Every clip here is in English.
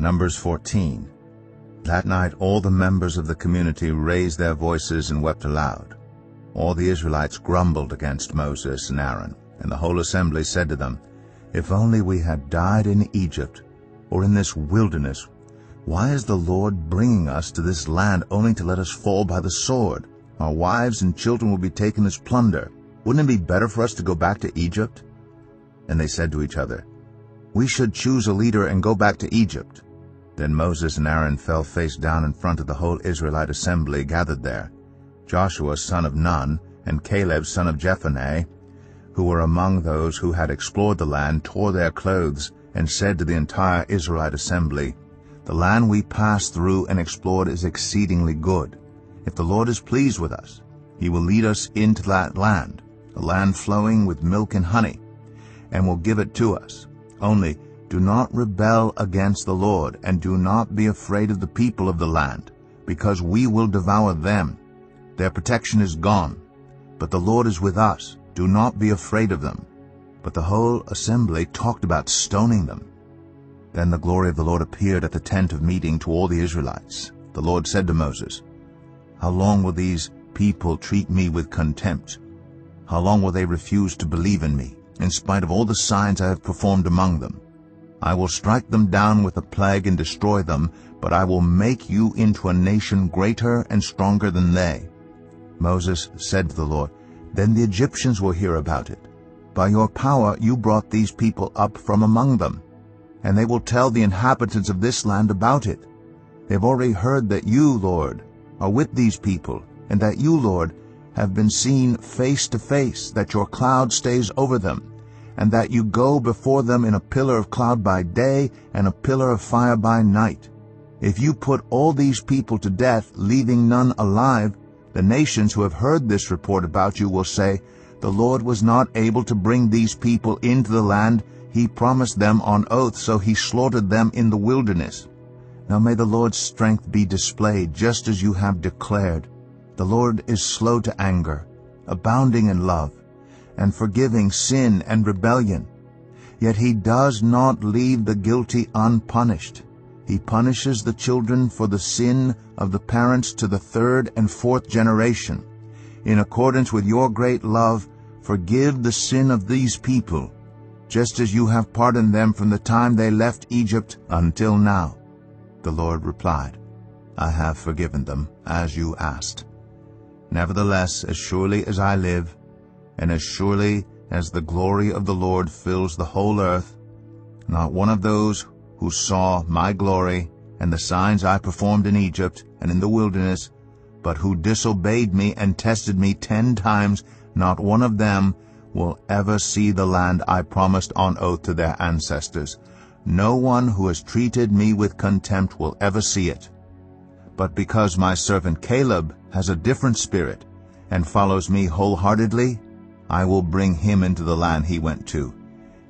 Numbers 14. That night all the members of the community raised their voices and wept aloud. All the Israelites grumbled against Moses and Aaron, and the whole assembly said to them, "If only we had died in Egypt, or in this wilderness. Why is the Lord bringing us to this land only to let us fall by the sword? Our wives and children will be taken as plunder. Wouldn't it be better for us to go back to Egypt?" And they said to each other, "We should choose a leader and go back to Egypt." Then Moses and Aaron fell face down in front of the whole Israelite assembly gathered there. Joshua son of Nun and Caleb son of Jephunneh, who were among those who had explored the land, tore their clothes and said to the entire Israelite assembly, "The land we passed through and explored is exceedingly good. If the Lord is pleased with us, he will lead us into that land, a land flowing with milk and honey, and will give it to us. Only do not rebel against the Lord, and do not be afraid of the people of the land, because we will devour them. Their protection is gone, but the Lord is with us. Do not be afraid of them." But the whole assembly talked about stoning them. Then the glory of the Lord appeared at the tent of meeting to all the Israelites. The Lord said to Moses, "How long will these people treat me with contempt? How long will they refuse to believe in me, in spite of all the signs I have performed among them? I will strike them down with a plague and destroy them, but I will make you into a nation greater and stronger than they." Moses said to the Lord, "Then the Egyptians will hear about it. By your power you brought these people up from among them, and they will tell the inhabitants of this land about it. They've already heard that you, Lord, are with these people, and that you, Lord, have been seen face to face, that your cloud stays over them, and that you go before them in a pillar of cloud by day and a pillar of fire by night. If you put all these people to death, leaving none alive, the nations who have heard this report about you will say, 'The Lord was not able to bring these people into the land he promised them on oath, so he slaughtered them in the wilderness.' Now may the Lord's strength be displayed, just as you have declared. The Lord is slow to anger, abounding in love, and forgiving sin and rebellion. Yet he does not leave the guilty unpunished. He punishes the children for the sin of the parents to the third and fourth generation. In accordance with your great love, forgive the sin of these people, just as you have pardoned them from the time they left Egypt until now." The Lord replied, "I have forgiven them, as you asked. Nevertheless, as surely as I live, and as surely as the glory of the Lord fills the whole earth, not one of those who saw my glory and the signs I performed in Egypt and in the wilderness, but who disobeyed me and tested me 10 times, not one of them will ever see the land I promised on oath to their ancestors. No one who has treated me with contempt will ever see it. But because my servant Caleb has a different spirit and follows me wholeheartedly, I will bring him into the land he went to,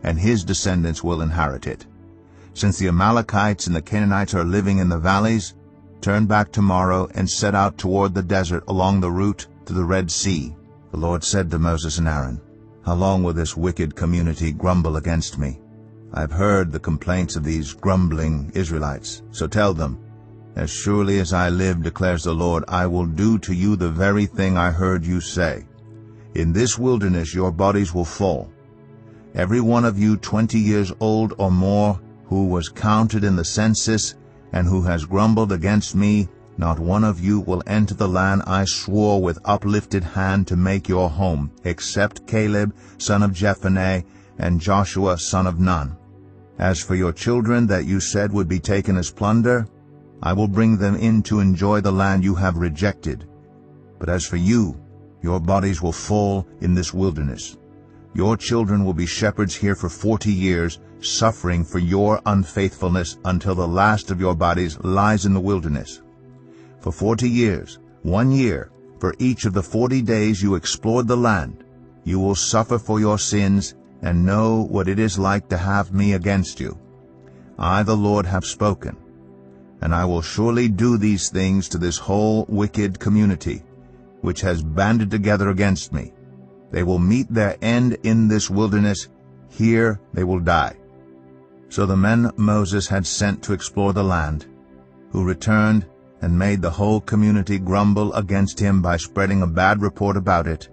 and his descendants will inherit it. Since the Amalekites and the Canaanites are living in the valleys, turn back tomorrow and set out toward the desert along the route to the Red Sea." The Lord said to Moses and Aaron, "How long will this wicked community grumble against me? I have heard the complaints of these grumbling Israelites. So tell them, 'As surely as I live, declares the Lord, I will do to you the very thing I heard you say. In this wilderness your bodies will fall. Every one of you 20 years old or more who was counted in the census and who has grumbled against me, not one of you will enter the land I swore with uplifted hand to make your home, except Caleb son of Jephunneh and Joshua son of Nun. As for your children that you said would be taken as plunder, I will bring them in to enjoy the land you have rejected. But as for you, your bodies will fall in this wilderness. Your children will be shepherds here for 40 years, suffering for your unfaithfulness until the last of your bodies lies in the wilderness. For 40 years, 1 year, for each of the 40 days you explored the land, you will suffer for your sins and know what it is like to have me against you. I, the Lord, have spoken, and I will surely do these things to this whole wicked community, which has banded together against me. They will meet their end in this wilderness. Here they will die. So the men Moses had sent to explore the land, who returned and made the whole community grumble against him by spreading a bad report about it,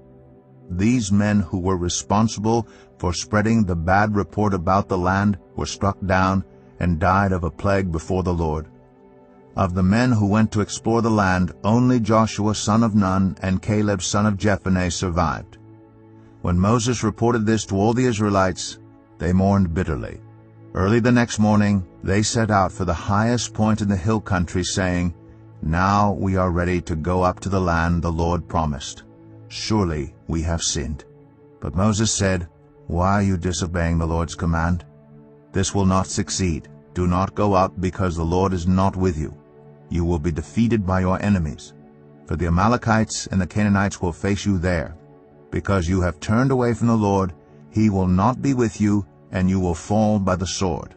these men who were responsible for spreading the bad report about the land were struck down and died of a plague before the Lord. Of the men who went to explore the land, only Joshua son of Nun and Caleb son of Jephunneh survived. When Moses reported this to all the Israelites, they mourned bitterly. Early the next morning they set out for the highest point in the hill country, saying, "Now we are ready to go up to the land the Lord promised. Surely we have sinned." But Moses said, "Why are you disobeying the Lord's command? This will not succeed. Do not go up, because the Lord is not with you. You will be defeated by your enemies. For the Amalekites and the Canaanites will face you there. Because you have turned away from the Lord, he will not be with you, and you will fall by the sword."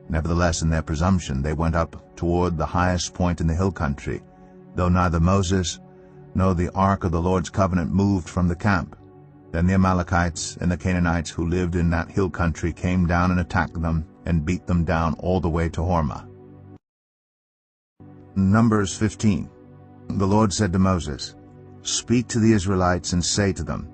Nevertheless, in their presumption, they went up toward the highest point in the hill country, though neither Moses nor the ark of the Lord's covenant moved from the camp. Then the Amalekites and the Canaanites who lived in that hill country came down and attacked them and beat them down all the way to Hormah. Numbers 15. The Lord said to Moses, "Speak to the Israelites and say to them,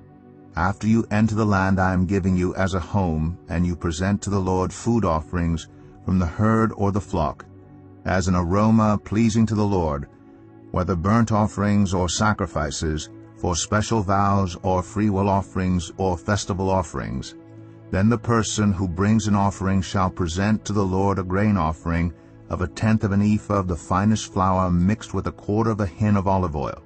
after you enter the land I am giving you as a home, and you present to the Lord food offerings from the herd or the flock, as an aroma pleasing to the Lord, whether burnt offerings or sacrifices, for special vows or freewill offerings or festival offerings, then the person who brings an offering shall present to the Lord a grain offering of 1/10 of an ephah of the finest flour mixed with 1/4 of a hin of olive oil.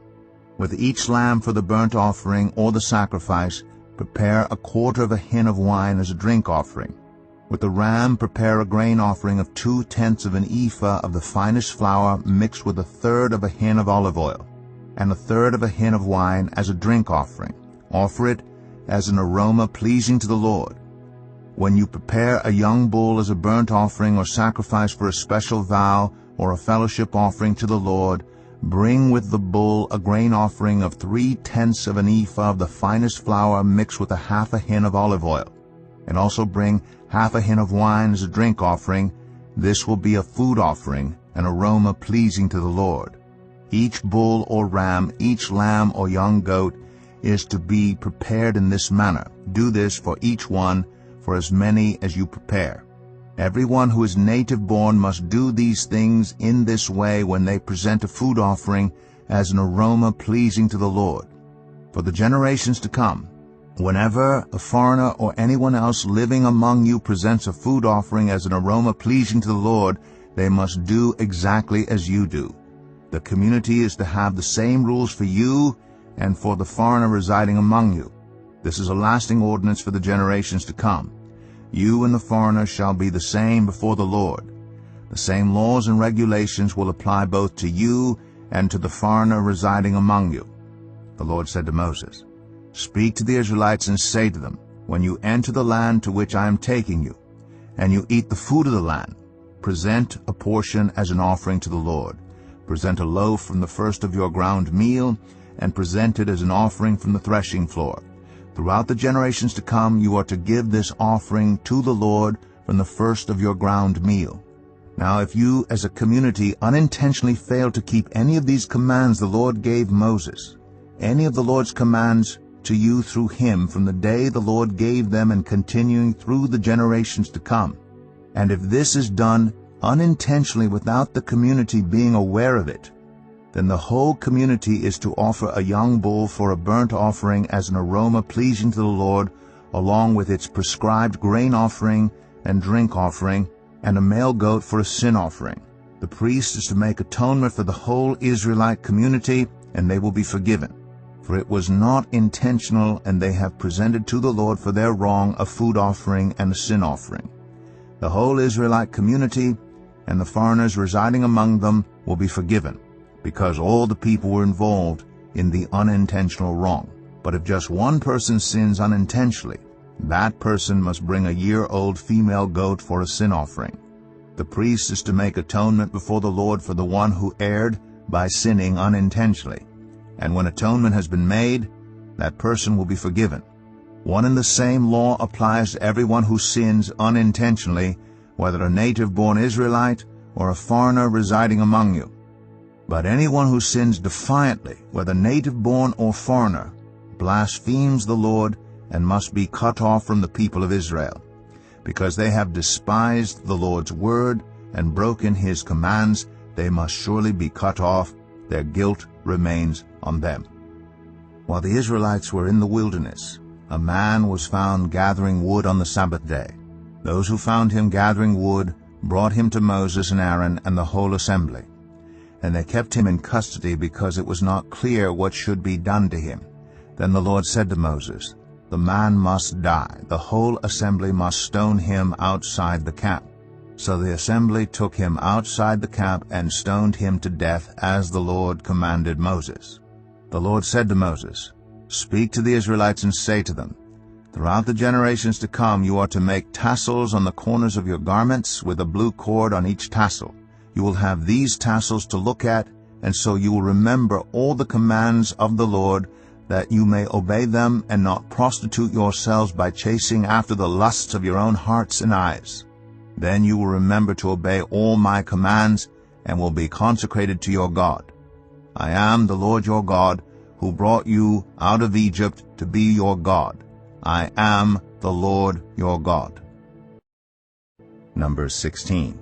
With each lamb for the burnt offering or the sacrifice, prepare 1/4 of a hin of wine as a drink offering. With the ram prepare a grain offering of 2/10 of an ephah of the finest flour mixed with 1/3 of a hin of olive oil, and 1/3 of a hin of wine as a drink offering. Offer it as an aroma pleasing to the Lord. When you prepare a young bull as a burnt offering or sacrifice for a special vow or a fellowship offering to the Lord, bring with the bull a grain offering of 3/10 of an ephah of the finest flour mixed with 1/2 a hin of olive oil, and also bring 1/2 a hin of wine as a drink offering. This will be a food offering, an aroma pleasing to the Lord. Each bull or ram, each lamb or young goat is to be prepared in this manner. Do this for each one, for as many as you prepare. Everyone who is native-born must do these things in this way when they present a food offering as an aroma pleasing to the Lord. For the generations to come, whenever a foreigner or anyone else living among you presents a food offering as an aroma pleasing to the Lord, they must do exactly as you do. The community is to have the same rules for you and for the foreigner residing among you. This is a lasting ordinance for the generations to come. You and the foreigner shall be the same before the Lord. The same laws and regulations will apply both to you and to the foreigner residing among you." The Lord said to Moses, "Speak to the Israelites and say to them, when you enter the land to which I am taking you, and you eat the food of the land, present a portion as an offering to the Lord. Present a loaf from the first of your ground meal, and present it as an offering from the threshing floor. Throughout the generations to come you are to give this offering to the Lord from the first of your ground meal. Now if you as a community unintentionally fail to keep any of these commands the Lord gave Moses, any of the Lord's commands to you through him from the day the Lord gave them and continuing through the generations to come, and if this is done unintentionally without the community being aware of it, then the whole community is to offer a young bull for a burnt offering as an aroma pleasing to the Lord, along with its prescribed grain offering and drink offering, and a male goat for a sin offering. The priest is to make atonement for the whole Israelite community, and they will be forgiven. For it was not intentional, and they have presented to the Lord for their wrong a food offering and a sin offering. The whole Israelite community and the foreigners residing among them will be forgiven, because all the people were involved in the unintentional wrong. But if just one person sins unintentionally, that person must bring a year-old female goat for a sin offering. The priest is to make atonement before the Lord for the one who erred by sinning unintentionally. And when atonement has been made, that person will be forgiven. One and the same law applies to everyone who sins unintentionally, whether a native-born Israelite or a foreigner residing among you. But anyone who sins defiantly, whether native-born or foreigner, blasphemes the Lord and must be cut off from the people of Israel, because they have despised the Lord's word and broken his commands. They must surely be cut off. Their guilt remains on them. While the Israelites were in the wilderness, a man was found gathering wood on the Sabbath day. Those who found him gathering wood brought him to Moses and Aaron and the whole assembly. And they kept him in custody because it was not clear what should be done to him. Then the Lord said to Moses, "The man must die. The whole assembly must stone him outside the camp." So the assembly took him outside the camp and stoned him to death as the Lord commanded Moses. The Lord said to Moses, "Speak to the Israelites and say to them, throughout the generations to come you are to make tassels on the corners of your garments with a blue cord on each tassel. You will have these tassels to look at, and so you will remember all the commands of the Lord, that you may obey them and not prostitute yourselves by chasing after the lusts of your own hearts and eyes. Then you will remember to obey all my commands and will be consecrated to your God. I am the Lord your God, who brought you out of Egypt to be your God. I am the Lord your God." Numbers 16.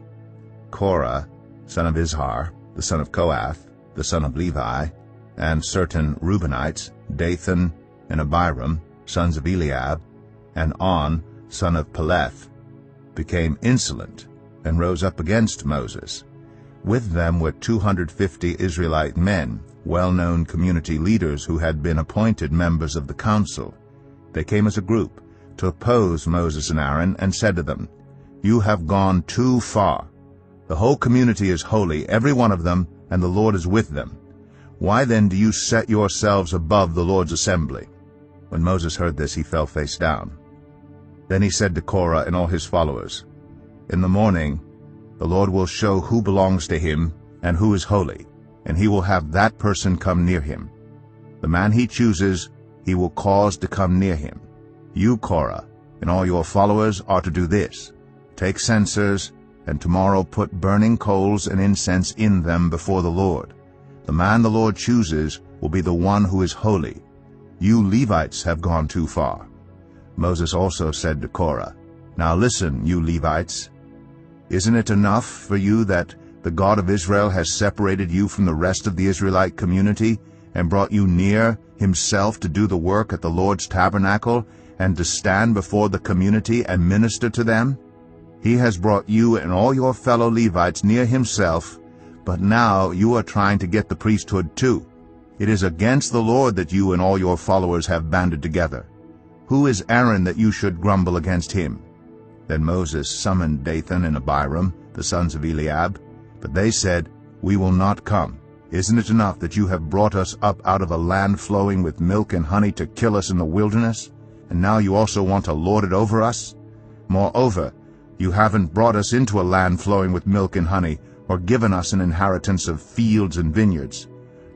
Korah, son of Izhar, the son of Kohath, the son of Levi, and certain Reubenites, Dathan and Abiram, sons of Eliab, and On, son of Peleth, became insolent and rose up against Moses. With them were 250 Israelite men, well-known community leaders who had been appointed members of the council. They came as a group to oppose Moses and Aaron and said to them, "You have gone too far. The whole community is holy, every one of them, and the Lord is with them. Why then do you set yourselves above the Lord's assembly?" When Moses heard this, he fell face down. Then he said to Korah and all his followers, "In the morning the Lord will show who belongs to him and who is holy, and he will have that person come near him. The man he chooses he will cause to come near him. You, Korah, and all your followers are to do this: take censers, and tomorrow put burning coals and incense in them before the Lord. The man the Lord chooses will be the one who is holy. You Levites have gone too far." Moses also said to Korah, "Now listen, you Levites. Isn't it enough for you that the God of Israel has separated you from the rest of the Israelite community and brought you near himself to do the work at the Lord's tabernacle and to stand before the community and minister to them? He has brought you and all your fellow Levites near himself, but now you are trying to get the priesthood too. It is against the Lord that you and all your followers have banded together. Who is Aaron that you should grumble against him?" Then Moses summoned Dathan and Abiram, the sons of Eliab, but they said, "We will not come. Isn't it enough that you have brought us up out of a land flowing with milk and honey to kill us in the wilderness? And now you also want to lord it over us? Moreover, you haven't brought us into a land flowing with milk and honey, or given us an inheritance of fields and vineyards.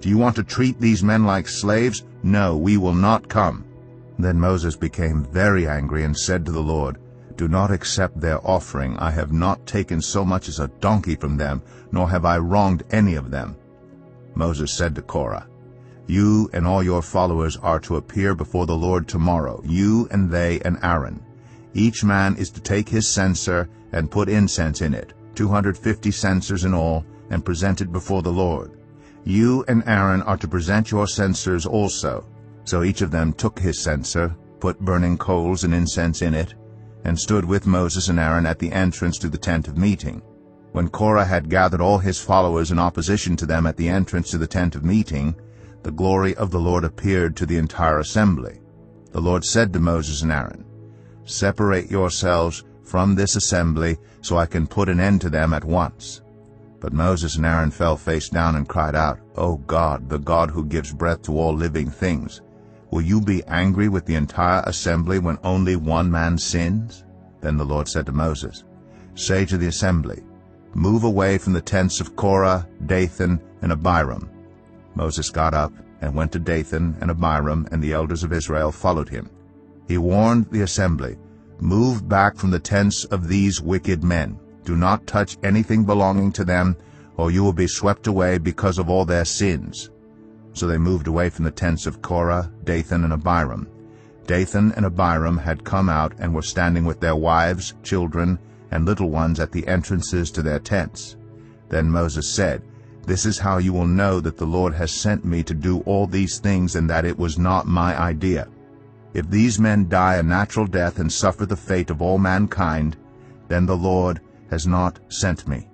Do you want to treat these men like slaves? No, we will not come." Then Moses became very angry and said to the Lord, "Do not accept their offering. I have not taken so much as a donkey from them, nor have I wronged any of them." Moses said to Korah, "You and all your followers are to appear before the Lord tomorrow, you and they and Aaron. Each man is to take his censer and put incense in it, 250 censers in all, and present it before the Lord. You and Aaron are to present your censers also." So each of them took his censer, put burning coals and incense in it, and stood with Moses and Aaron at the entrance to the tent of meeting. When Korah had gathered all his followers in opposition to them at the entrance to the tent of meeting, the glory of the Lord appeared to the entire assembly. The Lord said to Moses and Aaron, "Separate yourselves from this assembly, so I can put an end to them at once." But Moses and Aaron fell face down and cried out, "O God, the God who gives breath to all living things, will you be angry with the entire assembly when only one man sins?" Then the Lord said to Moses, "Say to the assembly, move away from the tents of Korah, Dathan, and Abiram." Moses got up and went to Dathan and Abiram, and the elders of Israel followed him. He warned the assembly, "Move back from the tents of these wicked men. Do not touch anything belonging to them, or you will be swept away because of all their sins." So they moved away from the tents of Korah, Dathan, and Abiram. Dathan and Abiram had come out and were standing with their wives, children, and little ones at the entrances to their tents. Then Moses said, "This is how you will know that the Lord has sent me to do all these things, and that it was not my idea. If these men die a natural death and suffer the fate of all mankind, then the Lord has not sent me.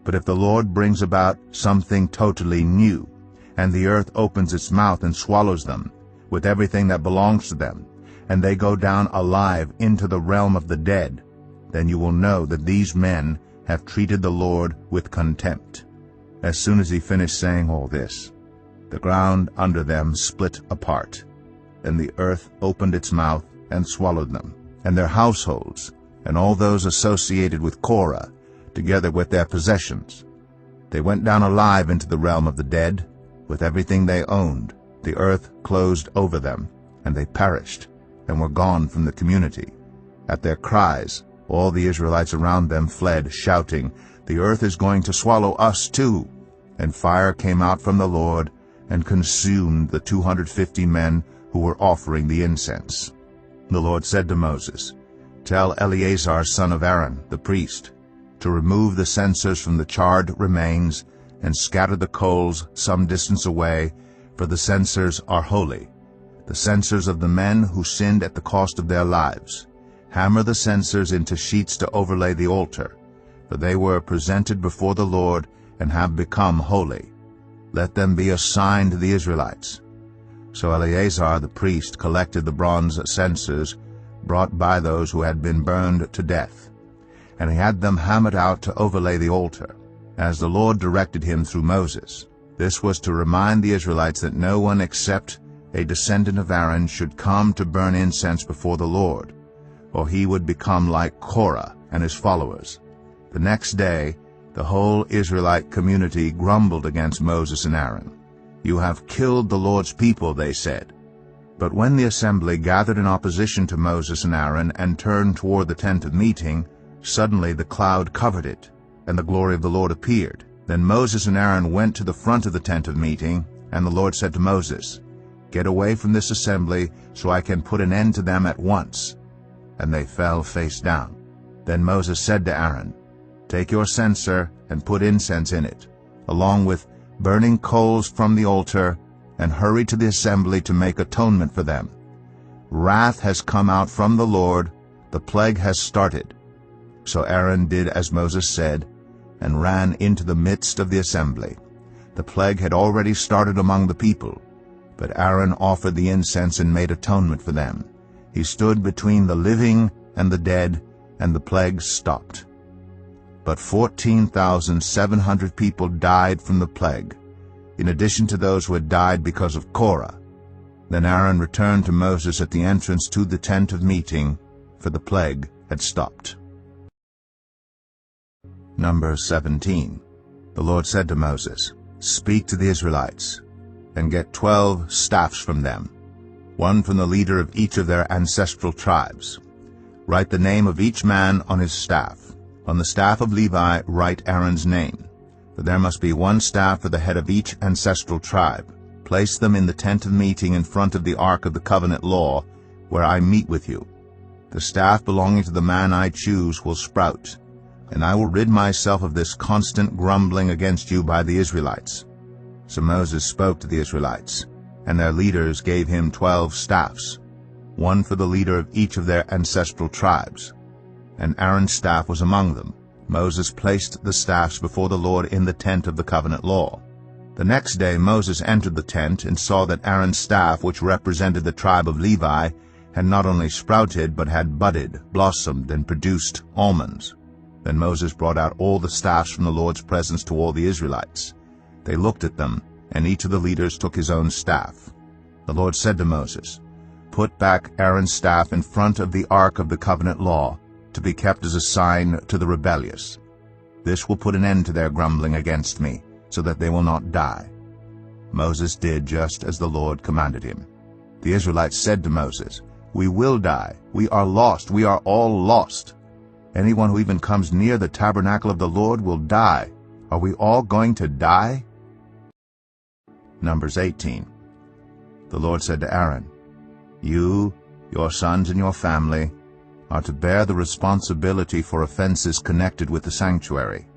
But if the Lord brings about something totally new, and the earth opens its mouth and swallows them, with everything that belongs to them, and they go down alive into the realm of the dead, then you will know that these men have treated the Lord with contempt." As soon as he finished saying all this, the ground under them split apart, and the earth opened its mouth and swallowed them, and their households, and all those associated with Korah, together with their possessions. They went down alive into the realm of the dead, with everything they owned. The earth closed over them, and they perished, and were gone from the community. At their cries, all the Israelites around them fled, shouting, "The earth is going to swallow us too." And fire came out from the Lord, and consumed the 250 men who were offering the incense. The Lord said to Moses, "Tell Eleazar son of Aaron, the priest, to remove the censers from the charred remains, and scatter the coals some distance away, for the censers are holy, the censers of the men who sinned at the cost of their lives. Hammer the censers into sheets to overlay the altar, for they were presented before the Lord and have become holy. Let them be a sign to the Israelites." So Eleazar the priest collected the bronze censers brought by those who had been burned to death, and he had them hammered out to overlay the altar, as the Lord directed him through Moses. This was to remind the Israelites that no one except a descendant of Aaron should come to burn incense before the Lord, or he would become like Korah and his followers. The next day, the whole Israelite community grumbled against Moses and Aaron. "You have killed the Lord's people," they said. But when the assembly gathered in opposition to Moses and Aaron and turned toward the tent of meeting, suddenly the cloud covered it, and the glory of the Lord appeared. Then Moses and Aaron went to the front of the tent of meeting, and the Lord said to Moses, "Get away from this assembly, so I can put an end to them at once." And they fell face down. Then Moses said to Aaron, "Take your censer and put incense in it, along with burning coals from the altar, and hurry to the assembly to make atonement for them. Wrath has come out from the Lord, the plague has started." So Aaron did as Moses said, and ran into the midst of the assembly. The plague had already started among the people, but Aaron offered the incense and made atonement for them. He stood between the living and the dead, and the plague stopped. But 14,700 people died from the plague, in addition to those who had died because of Korah. Then Aaron returned to Moses at the entrance to the tent of meeting, for the plague had stopped. Number 17. The Lord said to Moses, "Speak to the Israelites, and get 12 staffs from them, one from the leader of each of their ancestral tribes. Write the name of each man on his staff. On the staff of Levi write Aaron's name, for there must be one staff for the head of each ancestral tribe. Place them in the tent of meeting in front of the ark of the covenant law, where I meet with you. The staff belonging to the man I choose will sprout, and I will rid myself of this constant grumbling against you by the Israelites." So Moses spoke to the Israelites, and their leaders gave him 12 staffs, one for the leader of each of their ancestral tribes. And Aaron's staff was among them. Moses placed the staffs before the Lord in the tent of the covenant law. The next day Moses entered the tent and saw that Aaron's staff, which represented the tribe of Levi, had not only sprouted but had budded, blossomed, and produced almonds. Then Moses brought out all the staffs from the Lord's presence to all the Israelites. They looked at them, and each of the leaders took his own staff. The Lord said to Moses, "Put back Aaron's staff in front of the ark of the covenant law, to be kept as a sign to the rebellious. This will put an end to their grumbling against me, so that they will not die." Moses did just as the Lord commanded him. The Israelites said to Moses, "We will die. We are lost. We are all lost." Anyone who even comes near the tabernacle of the Lord will die. Are we all going to die?" Numbers 18. The Lord said to Aaron, "You, your sons and your family, are to bear the responsibility for offenses connected with the sanctuary.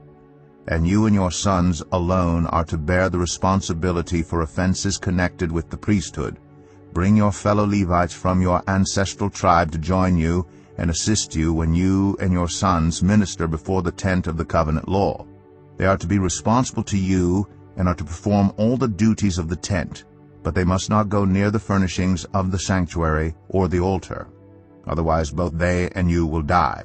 And you and your sons alone are to bear the responsibility for offenses connected with the priesthood. Bring your fellow Levites from your ancestral tribe to join you and assist you when you and your sons minister before the tent of the covenant law. They are to be responsible to you and are to perform all the duties of the tent, but they must not go near the furnishings of the sanctuary or the altar. Otherwise both they and you will die.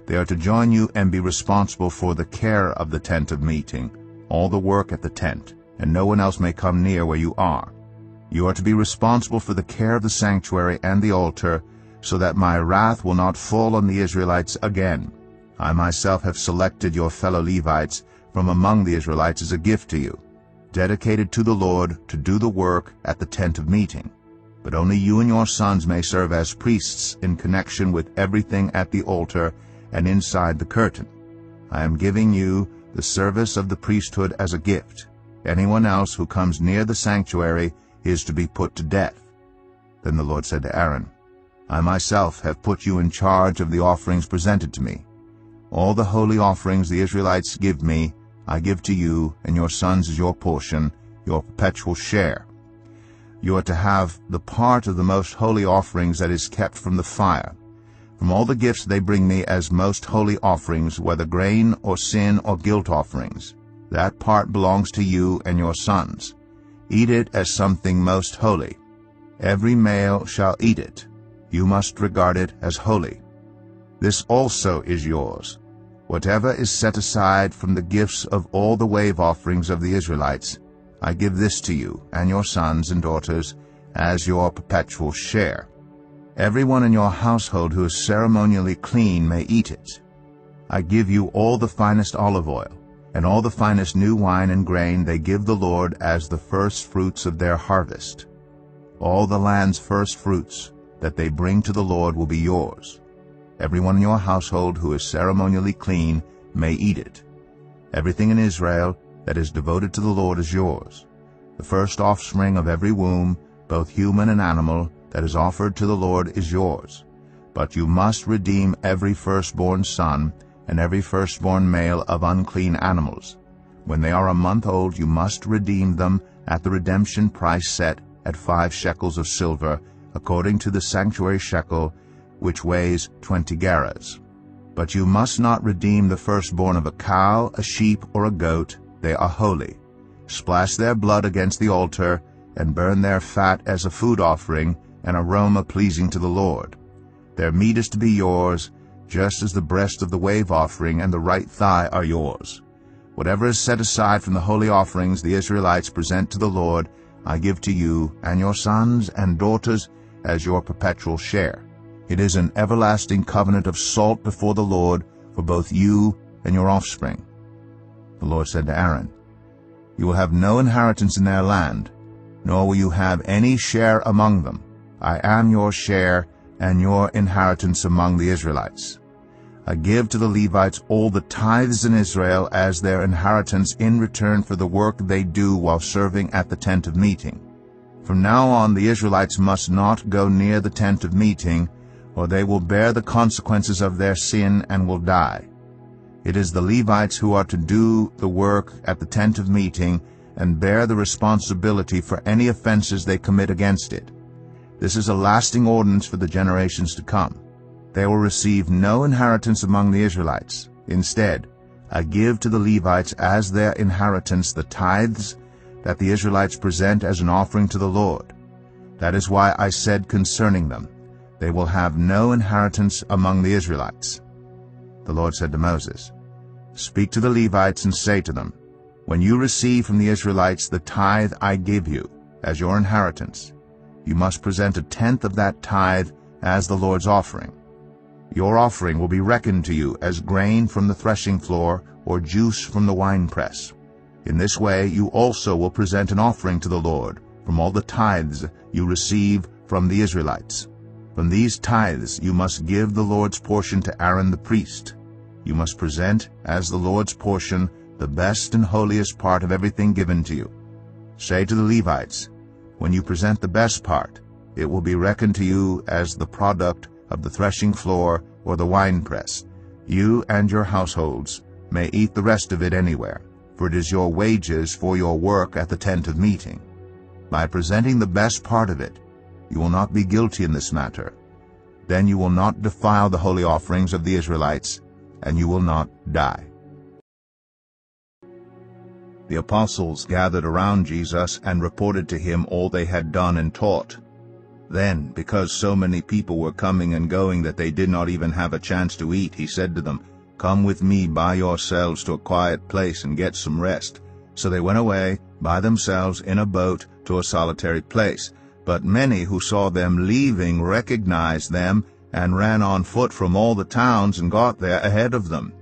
They are to join you and be responsible for the care of the tent of meeting, all the work at the tent, and no one else may come near where you are. You are to be responsible for the care of the sanctuary and the altar, so that my wrath will not fall on the Israelites again. I myself have selected your fellow Levites from among the Israelites as a gift to you, dedicated to the Lord to do the work at the tent of meeting. But only you and your sons may serve as priests in connection with everything at the altar and inside the curtain. I am giving you the service of the priesthood as a gift. Anyone else who comes near the sanctuary is to be put to death." Then the Lord said to Aaron, "I myself have put you in charge of the offerings presented to me. All the holy offerings the Israelites give me, I give to you and your sons as your portion, your perpetual share. You are to have the part of the most holy offerings that is kept from the fire. From all the gifts they bring me as most holy offerings, whether grain or sin or guilt offerings, that part belongs to you and your sons. Eat it as something most holy. Every male shall eat it. You must regard it as holy. This also is yours. Whatever is set aside from the gifts of all the wave offerings of the Israelites, I give this to you and your sons and daughters as your perpetual share. Everyone in your household who is ceremonially clean may eat it. I give you all the finest olive oil, and all the finest new wine and grain they give the Lord as the first fruits of their harvest. All the land's first fruits that they bring to the Lord will be yours. Everyone in your household who is ceremonially clean may eat it. Everything in Israel that is devoted to the Lord is yours. The first offspring of every womb, both human and animal, that is offered to the Lord is yours. But you must redeem every firstborn son and every firstborn male of unclean animals. When they are a month old, you must redeem them at the redemption price set at 5 shekels of silver, according to the sanctuary shekel, which weighs 20 gerahs. But you must not redeem the firstborn of a cow, a sheep, or a goat. They are holy. Splash their blood against the altar, and burn their fat as a food offering, an aroma pleasing to the Lord. Their meat is to be yours, just as the breast of the wave offering and the right thigh are yours. Whatever is set aside from the holy offerings the Israelites present to the Lord, I give to you and your sons and daughters as your perpetual share. It is an everlasting covenant of salt before the Lord for both you and your offspring." The Lord said to Aaron, "You will have no inheritance in their land, nor will you have any share among them. I am your share and your inheritance among the Israelites. I give to the Levites all the tithes in Israel as their inheritance in return for the work they do while serving at the tent of meeting. From now on the Israelites must not go near the tent of meeting, or they will bear the consequences of their sin and will die. It is the Levites who are to do the work at the tent of meeting and bear the responsibility for any offenses they commit against it. This is a lasting ordinance for the generations to come. They will receive no inheritance among the Israelites. Instead, I give to the Levites as their inheritance the tithes that the Israelites present as an offering to the Lord. That is why I said concerning them, they will have no inheritance among the Israelites." The Lord said to Moses, "Speak to the Levites and say to them, when you receive from the Israelites the tithe I give you as your inheritance, you must present a tenth of that tithe as the Lord's offering. Your offering will be reckoned to you as grain from the threshing floor or juice from the winepress. In this way you also will present an offering to the Lord from all the tithes you receive from the Israelites. From these tithes you must give the Lord's portion to Aaron the priest, You must present as the Lord's portion the best and holiest part of everything given to you. Say to the Levites, when you present the best part, it will be reckoned to you as the product of the threshing floor or the winepress. You and your households may eat the rest of it anywhere, for it is your wages for your work at the tent of meeting. By presenting the best part of it, you will not be guilty in this matter. Then you will not defile the holy offerings of the Israelites, and you will not die. The apostles gathered around Jesus and reported to him all they had done and taught. Then, because so many people were coming and going that they did not even have a chance to eat, he said to them, "Come with me by yourselves to a quiet place and get some rest." So they went away by themselves in a boat to a solitary place. But many who saw them leaving recognized them and ran on foot from all the towns and got there ahead of them.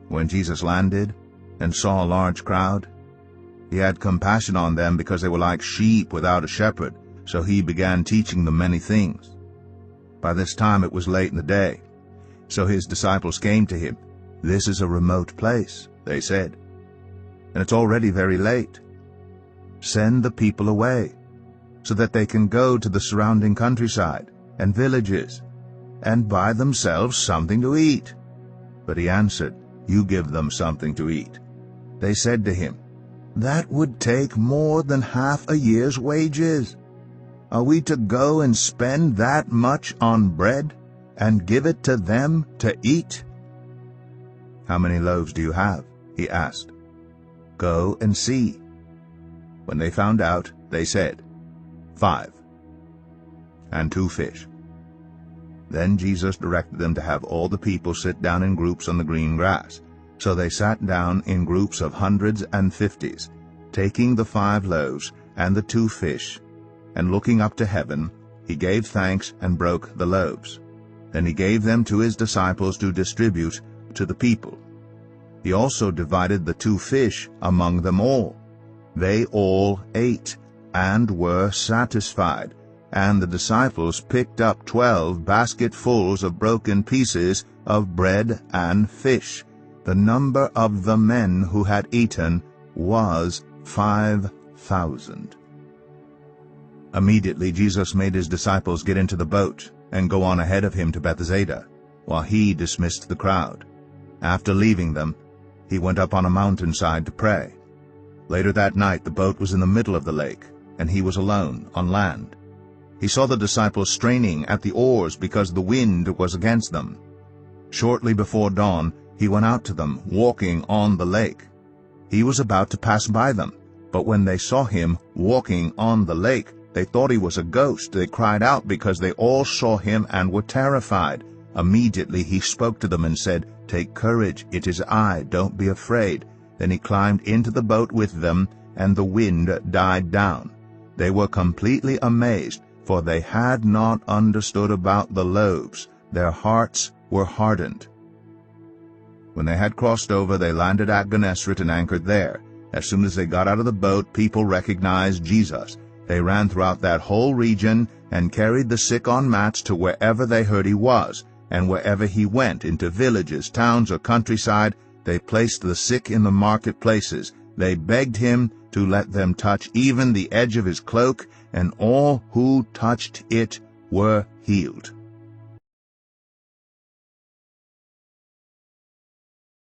When Jesus landed and saw a large crowd, he had compassion on them because they were like sheep without a shepherd. So he began teaching them many things. By this time it was late in the day. So his disciples came to him. "This is a remote place," they said, "and it's already very late. Send the people away, so that they can go to the surrounding countryside and villages and buy themselves something to eat." But he answered, "You give them something to eat." They said to him, "That would take more than half a year's wages. Are we to go and spend that much on bread and give it to them to eat?" "How many loaves do you have?" he asked. "Go and see." When they found out, they said, 5, and 2 fish. Then Jesus directed them to have all the people sit down in groups on the green grass. So they sat down in groups of hundreds and fifties, taking the 5 loaves and the 2 fish, and looking up to heaven, he gave thanks and broke the loaves. Then he gave them to his disciples to distribute to the people. He also divided the 2 fish among them all. They all ate and were satisfied, and the disciples picked up 12 basketfuls of broken pieces of bread and fish. The number of the men who had eaten was 5,000. Immediately Jesus made his disciples get into the boat and go on ahead of him to Bethsaida, while he dismissed the crowd. After leaving them, he went up on a mountainside to pray. Later that night the boat was in the middle of the lake, and he was alone on land. He saw the disciples straining at the oars because the wind was against them. Shortly before dawn, he went out to them, walking on the lake. He was about to pass by them, but when they saw him walking on the lake, they thought he was a ghost. They cried out because they all saw him and were terrified. Immediately he spoke to them and said, "Take courage, it is I, don't be afraid." Then he climbed into the boat with them, and the wind died down. They were completely amazed, for they had not understood about the loaves. Their hearts were hardened. When they had crossed over, they landed at Gennesaret and anchored there. As soon as they got out of the boat, people recognized Jesus. They ran throughout that whole region and carried the sick on mats to wherever they heard he was, and wherever he went, into villages, towns, or countryside, they placed the sick in the marketplaces. They begged him to let them touch even the edge of his cloak, and all who touched it were healed.